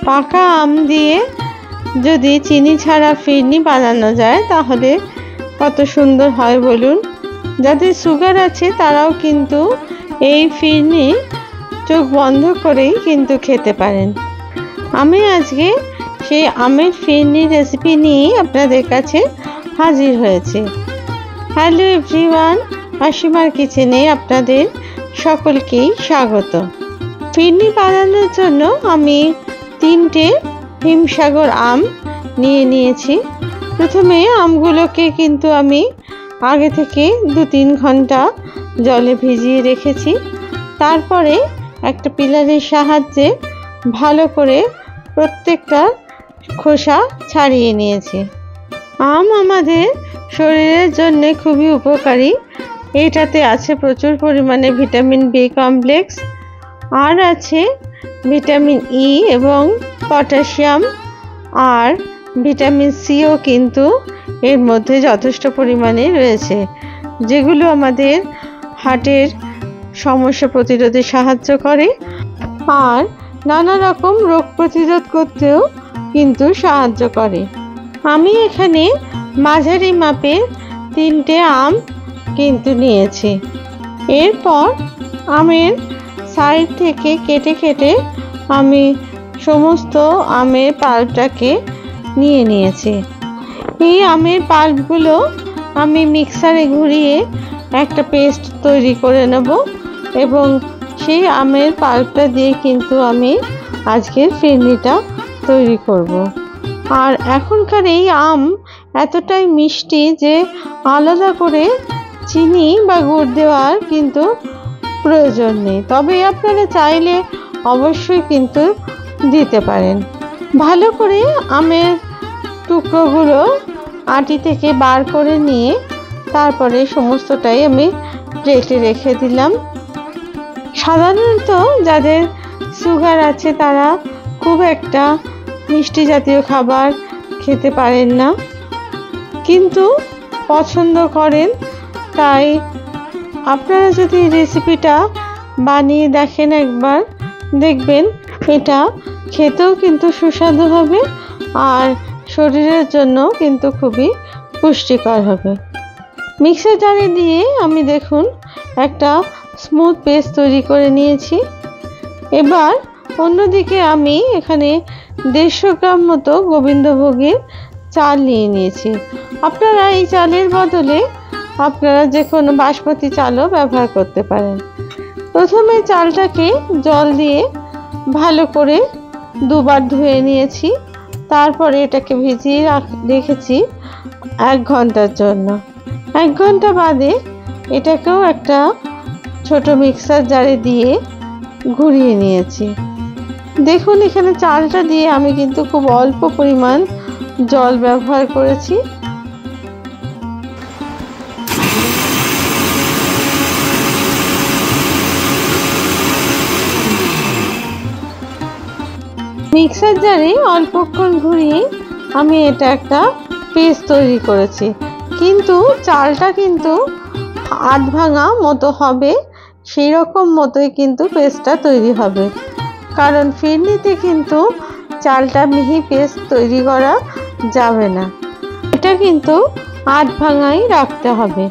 পাকা আম দিয়ে যদি চিনি ছাড়া ফিরনি বানানো যায় তাহলে কত সুন্দর হয় বলুন। যাদের সুগার আছে তারাও কিন্তু এই ফিরনি চোখ বন্ধ করেই কিন্তু খেতে পারেন। আমি আজকে সেই আমের ফিরনি রেসিপি নিয়ে আপনাদের কাছে হাজির হয়েছে। হ্যালো এভরিওয়ান, আসিমার কিচেনে আপনাদের সকলকেই স্বাগত। ফিরনি বানানোর জন্য আমি 3টে হিমসাগর আম নিয়েছি। প্রথমে আমগুলোকে কিন্তু আমি আগে থেকে 2-3 ঘন্টা জলে ভিজিয়ে রেখেছি। তারপরে একটা পিলারের সাহায্যে ভালো করে প্রত্যেকটা খোসা ছাড়িয়ে নিয়েছি। আম আমাদের শরীরের জন্য খুবই উপকারী। এটাতে আছে প্রচুর পরিমাণে ভিটামিন বি কমপ্লেক্স, আর আছে ভিটামিন ই এবং পটাশিয়াম, আর ভিটামিন সিও কিন্তু এর মধ্যে যথেষ্ট পরিমাণে রয়েছে, যেগুলো আমাদের হার্টের সমস্যা প্রতিরোধে সাহায্য করে আর নানা রকম রোগ প্রতিরোধ করতেও কিন্তু সাহায্য করে। আমি এখানে মাঝারি মাপের 3টে আম কিন্তু নিয়েছি। এরপর আমের সাইড থেকে কেটে কেটে আমি সমস্ত আমের পাল্পটাকে নিয়েছি। এই আমের পাল্পগুলো আমি মিক্সারে ঘুরিয়ে একটা পেস্ট তৈরি করে নেব এবং সেই আমের পাল্পটা দিয়ে কিন্তু আমি আজকের ফিরনিটা তৈরি করব। আর এখনকার এই আম এতটাই মিষ্টি যে আলাদা করে চিনি বা গুড় দেওয়ার কিন্তু প্রয়োজন নেই, তবে আপনারা চাইলে অবশ্যই কিন্তু দিতে পারেন। ভালো করে আমের টুকরোগুলো আটি থেকে বার করে নিয়ে তারপরে সমস্তটাই আমি প্লেটে রেখে দিলাম। সাধারণত যাদের সুগার আছে তারা খুব একটা মিষ্টি জাতীয় খাবার খেতে পারেন না, কিন্তু পছন্দ করেন। তাই আপনারা যদি রেসিপিটা বানিয়ে দেখেন একবার, দেখবেন এটা খেতেও কিন্তু সুস্বাদু হবে আর শরীরের জন্য কিন্তু খুবই পুষ্টিকর হবে। মিক্সার জারে দিয়ে আমি দেখুন একটা স্মুথ পেস্ট তৈরি করে নিয়েছি। এবার অন্যদিকে আমি এখানে 150 গ্রাম মতো গোবিন্দভোগের চাল নিয়েছি। আপনারা এই চালের বদলে আপনারা যে কোনো বাসমতি চালও ব্যবহার করতে পারেন। প্রথমে চালটাকে জল দিয়ে ভালো করে 2বার ধুয়ে নিয়েছি। তারপরে এটাকে ভিজিয়ে রেখেছি 1 ঘন্টার জন্য। 1 ঘন্টা বাদে এটাকেও একটা ছোট মিক্সার জারে দিয়ে ঘুরিয়ে নিয়েছি। দেখুন এখানে চালটা দিয়ে আমি কিন্তু খুব অল্প পরিমাণ জল ব্যবহার করেছি। মিক্সার জারে অল্পক্ষণ ঘুরিয়ে আমি এটা একটা পেস্ট তৈরি করেছি, কিন্তু চালটা কিন্তু আধ ভাঙা মতো হবে, সেই রকম মতোই কিন্তু পেস্টটা তৈরি হবে। কারণ ফিরনিতে কিন্তু চালটা মিহি পেস্ট তৈরি করা যাবে না, এটা কিন্তু আধ ভাঙাই রাখতে হবে।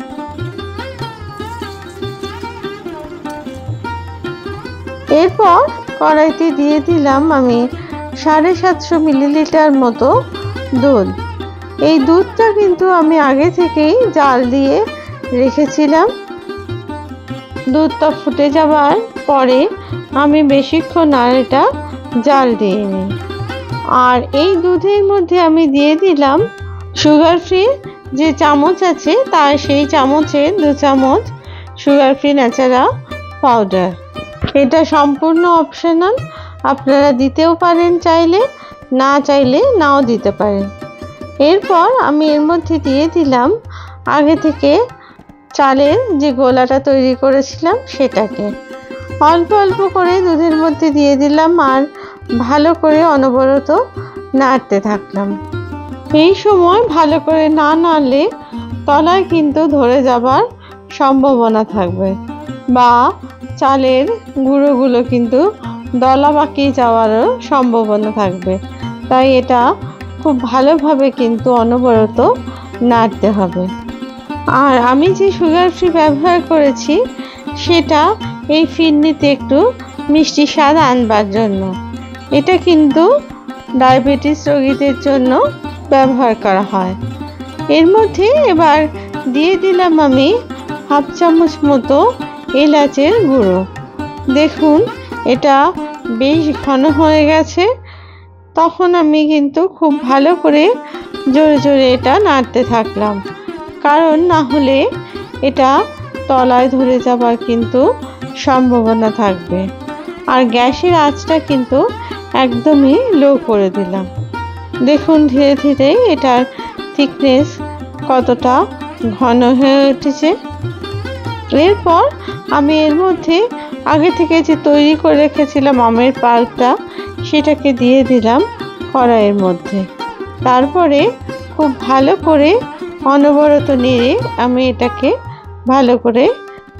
এরপর কড়াইতে দিয়ে দিলাম আমি 750 মিলিলিটার মতো দুধ। এই দুধটা কিন্তু আমি আগে থেকেই জাল দিয়ে রেখেছিলাম। দুধটা ফুটে যাবার পরে আমি বেশিক্ষণ আর এটা জাল দিয়ে নিই। আর এই দুধের মধ্যে আমি দিয়ে দিলাম সুগার ফ্রি যে চামচ আছে তার সেই চামচে 2 চামচ সুগার ফ্রি ন্যাচারাল পাউডার। এটা সম্পূর্ণ অপশনাল, আপনারা দিতেও পারেন চাইলে, না চাইলে নাও দিতে পারেন। এরপর আমি এর মধ্যে দিয়ে দিলাম আগে থেকে চালের যে গোলাটা তৈরি করেছিলাম সেটাকে অল্প অল্প করে দুধের মধ্যে দিয়ে দিলাম আর ভালো করে অনবরত নাড়তে থাকলাম। এই সময় ভালো করে না নাড়লে তলায় কিন্তু ধরে যাবার সম্ভাবনা থাকবে বা চালের গুঁড়োগুলো কিন্তু দলা পাকিয়ে যাওয়ারও সম্ভাবনা থাকবে। তাই এটা খুব ভালোভাবে কিন্তু অনবরত নাড়তে হবে। আর আমি যে সুগার ফ্রি ব্যবহার করেছি সেটা এই ফিরনিতে একটু মিষ্টি স্বাদ আনবার জন্য। এটা কিন্তু ডায়াবেটিস রোগীদের জন্য ব্যবহার করা হয়। এর মধ্যে এবার দিয়ে দিলাম আমি হাফ চামচ মতো এলাচের গুঁড়ো। দেখুন এটা বেশ ঘন হয়ে গেছে। তখন আমি কিন্তু খুব ভালো করে জোরে জোরে এটা নাড়তে থাকলাম, কারণ না হলে এটা তলায় ধরে যাবার কিন্তু সম্ভাবনা থাকবে। আর গ্যাসের আঁচটা কিন্তু একদমই লো করে দিলাম। দেখুন ধীরে ধীরে এটার থিকনেস কতটা ঘন হয়ে উঠেছে। এরপর আমি এর মধ্যে আগে থেকে যে তৈরি করে রেখেছিলাম আমের পাল্পটা সেটাকে দিয়ে দিলাম কড়াইয়ের মধ্যে। তারপরে খুব ভালো করে অনবরত নেড়ে আমি এটাকে ভালো করে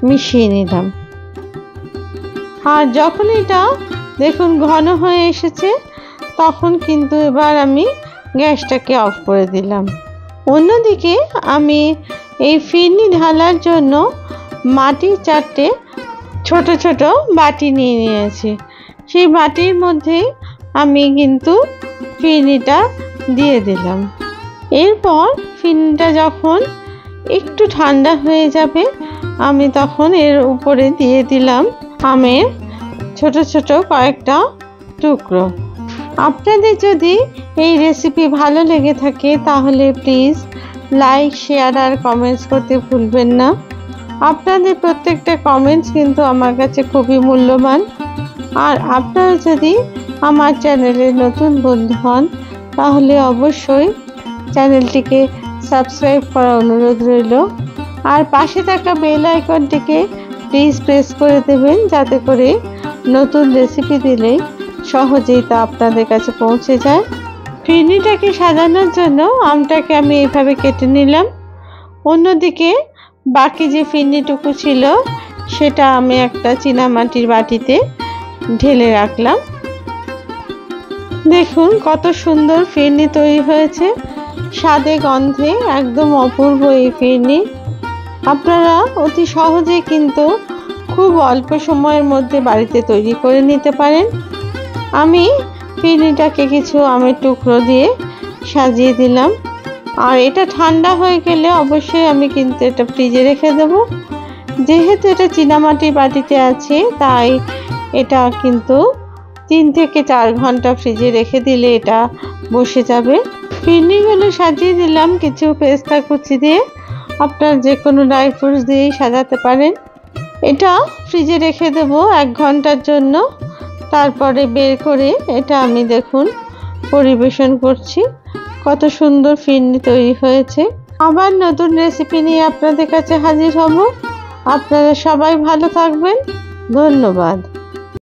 মিশিয়ে নিলাম। আর যখন এটা দেখুন ঘন হয়ে এসেছে তখন কিন্তু এবার আমি গ্যাসটাকে অফ করে দিলাম। অন্যদিকে আমি এই ফিরনি ঢালার জন্য মাটির 4টে ছোট ছোট বাটি নিয়ে নিয়েছি। সেই বাটির মধ্যে আমি কিন্তু ফিরনিটা দিয়ে দিলাম। এরপর ফিরনিটা যখন একটু ঠান্ডা হয়ে যাবে আমি তখন এর উপরে দিয়ে দিলাম আমের ছোট ছোট কয়েকটা টুকরো। আপনাদের যদি এই রেসিপি ভালো লেগে থাকে তাহলে প্লিজ লাইক, শেয়ার আর কমেন্টস করতে ভুলবেন না। আপনাদের প্রত্যেকটা কমেন্টস কিন্তু আমার কাছে খুবই মূল্যবান। আর আপনারা যদি আমার চ্যানেলের নতুন বন্ধু হন তাহলে অবশ্যই চ্যানেলটিকে সাবস্ক্রাইব করার অনুরোধ রইল। আর পাশে থাকা বেল আইকনটিকে প্লিজ প্রেস করে দেবেন, যাতে করে নতুন রেসিপি দিলেই সহজেই তা আপনাদের কাছে পৌঁছে যায়। ফিরনিটাকে সাজানোর জন্য আমটাকে আমি এইভাবে কেটে নিলাম। অন্যদিকে বাকি যে ফিরনিটুকু ছিল সেটা আমি একটা চীনামাটির বাটিতে ঢেলে রাখলাম। দেখুন কত সুন্দর ফিরনি তৈরি হয়েছে, স্বাদে গন্ধে একদম অপূর্ব এই ফিরনি। আপনারা অতি সহজে কিন্তু খুব অল্প সময়ের মধ্যে বাড়িতে তৈরি করে নিতে পারেন। আমি ফিরনিটাকে কিছু আমের টুকরো দিয়ে সাজিয়ে দিলাম। আর এটা ঠান্ডা হয়ে গেলে অবশ্যই আমি কিন্তু এটা ফ্রিজে রেখে দেব। যেহেতু এটা চীনামাটির বাটিতে আছে তাই এটা কিন্তু 3 থেকে 4 ঘন্টা ফ্রিজে রেখে দিলে এটা বসে যাবে। ফিরনিগুলো সাজিয়ে দিলাম কিছু পেস্তা কুচি দিয়ে। আপনার যে কোনো ড্রাই ফ্রুটস দিয়েই সাজাতে পারেন। এটা ফ্রিজে রেখে দেব 1 ঘন্টার জন্য। তারপরে বের করে এটা আমি দেখুন পরিবেশন করছি। কত সুন্দর ফিরনি তৈরি হয়েছে। আবার নতুন রেসিপি নিয়ে আপনাদের কাছে হাজির হব। আপনারা সবাই ভালো থাকবেন। ধন্যবাদ।